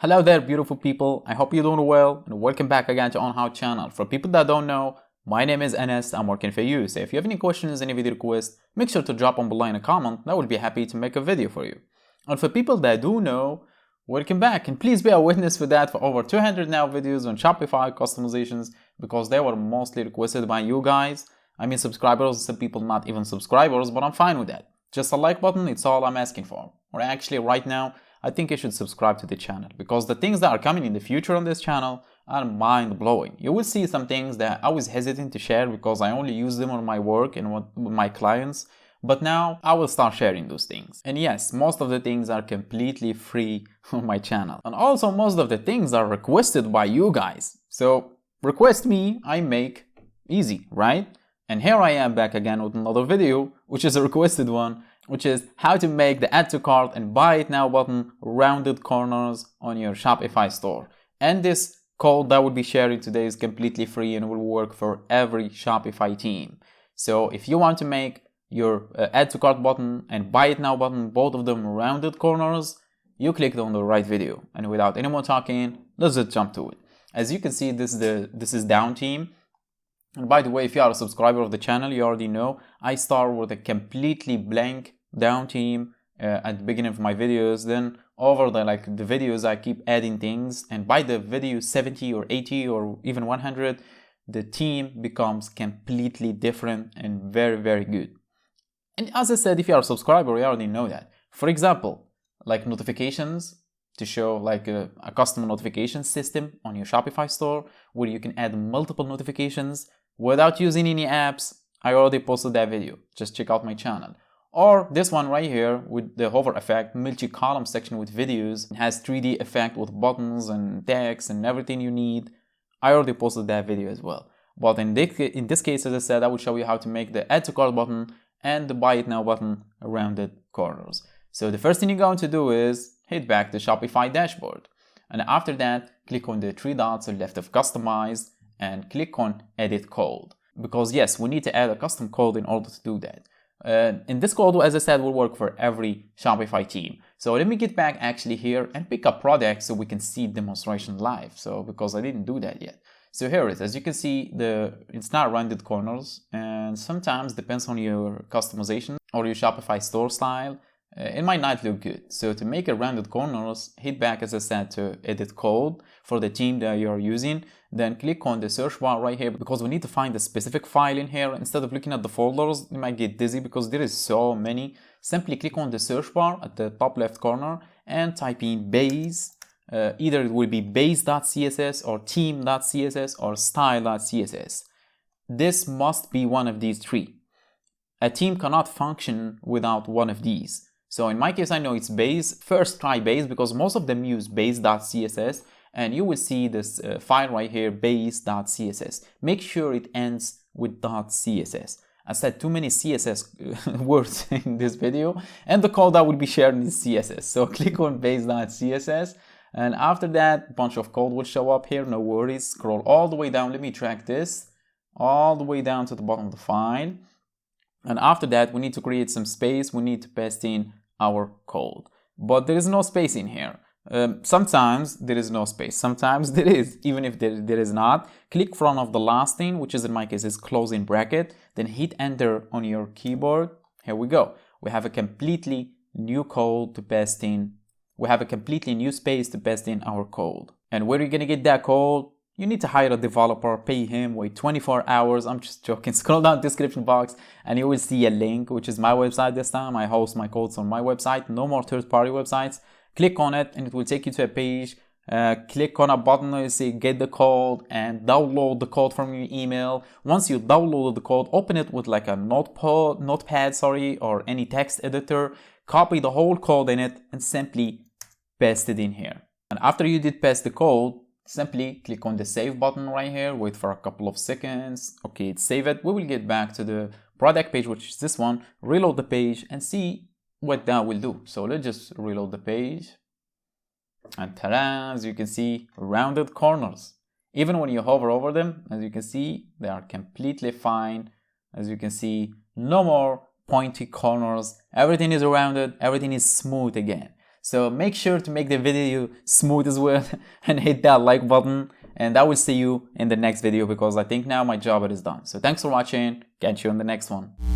Hello there, beautiful people. I hope you're doing well and welcome back again to On How channel. For people that don't know, my name is Enes. I'm working for you. So if you have any questions, any video requests, make sure to drop them below in a comment. I will be happy to make a video for you. And for people that do know, welcome back, and please be a witness for that for over 200 now videos on Shopify customizations because they were mostly requested by you guys. I mean subscribers, some people not even subscribers, but I'm fine with that. Just a like button, it's all I'm asking for. Or actually right now, I think you should subscribe to the channel because the things that are coming in the future on this channel are mind-blowing. You will see some things that I was hesitant to share because I only use them on my work and with my clients, but now I will start sharing those things. And yes, most of the things are completely free on my channel. And also most of the things are requested by you guys. So request me, I make easy, right? And here I am back again with another video, which is a requested one, which is how to make the add to cart and buy it now button rounded corners on your Shopify store. And this code that we'll be sharing today is completely free and will work for every Shopify team. So if you want to make your add to cart button and buy it now button, both of them rounded corners, you clicked on the right video. And without any more talking, let's just jump to it. As you can see, this is down team. And by the way, if you are a subscriber of the channel, you already know I start with a completely blank down team at the beginning of my videos. Then over the videos, I keep adding things. And by the video 70 or 80 or even 100, the team becomes completely different and very, very good. And as I said, if you are a subscriber, you already know that. For example, like notifications, to show like a custom notification system on your Shopify store where you can add multiple notifications without using any apps. I already posted that video. Just check out my channel. Or this one right here with the hover effect, multi-column section with videos. It has 3D effect with buttons and text and everything you need. I already posted that video as well. But in this case, as I said, I will show you how to make the add to cart button and the buy it now button rounded corners. So the first thing you're going to do is head back to Shopify dashboard. And after that, click on the three dots on the left of customize and click on edit code. Because yes, we need to add a custom code in order to do that. And this code, as I said, will work for every Shopify team. So let me get back actually here and pick a product so we can see demonstration live. So because I didn't do that yet. So here it is. As you can see, it's not rounded corners, and sometimes depends on your customization or your Shopify store style. It might not look good. So to make a rounded corners, hit back, as I said, to edit code for the team that you're using. Then click on the search bar right here because we need to find a specific file in here. Instead of looking at the folders, you might get dizzy because there is so many. Simply click on the search bar at the top left corner and type in base. Either it will be base.css or team.css or style.css. This must be one of these three. A team cannot function without one of these. So in my case, I know it's base. First try base because most of them use base.css and you will see this file right here, base.css. Make sure it ends with .css. I said too many CSS words in this video and the code that will be shared is CSS. So click on base.css and after that, a bunch of code will show up here. No worries. Scroll all the way down. Let me track this all the way down to the bottom of the file. And after that, we need to create some space. We need to paste in our code. But there is no space in here. Sometimes there is no space. Sometimes there is. Even if there is not, click front of the last thing, which is in my case is closing bracket. Then hit enter on your keyboard. Here we go. We have a completely new code to paste in. We have a completely new space to paste in our code. And where are you going to get that code? You need to hire a developer, pay him, wait 24 hours. I'm just joking. Scroll down the description box and you will see a link, which is my website this time. I host my codes on my website. No more third-party websites. Click on it and it will take you to a page. Click on a button that you say get the code and download the code from your email. Once you download the code, open it with like a notepad, or any text editor. Copy the whole code in it and simply paste it in here. And after you did paste the code, simply click on the save button right here, wait for a couple of seconds. Okay, it's saved it. We will get back to the product page, which is this one, reload the page and see what that will do. So let's just reload the page. And ta-da, as you can see, rounded corners. Even when you hover over them, as you can see, they are completely fine. As you can see, no more pointy corners. Everything is rounded, everything is smooth again. So make sure to make the video smooth as well and hit that like button. And I will see you in the next video because I think now my job is done. So thanks for watching. Catch you in the next one.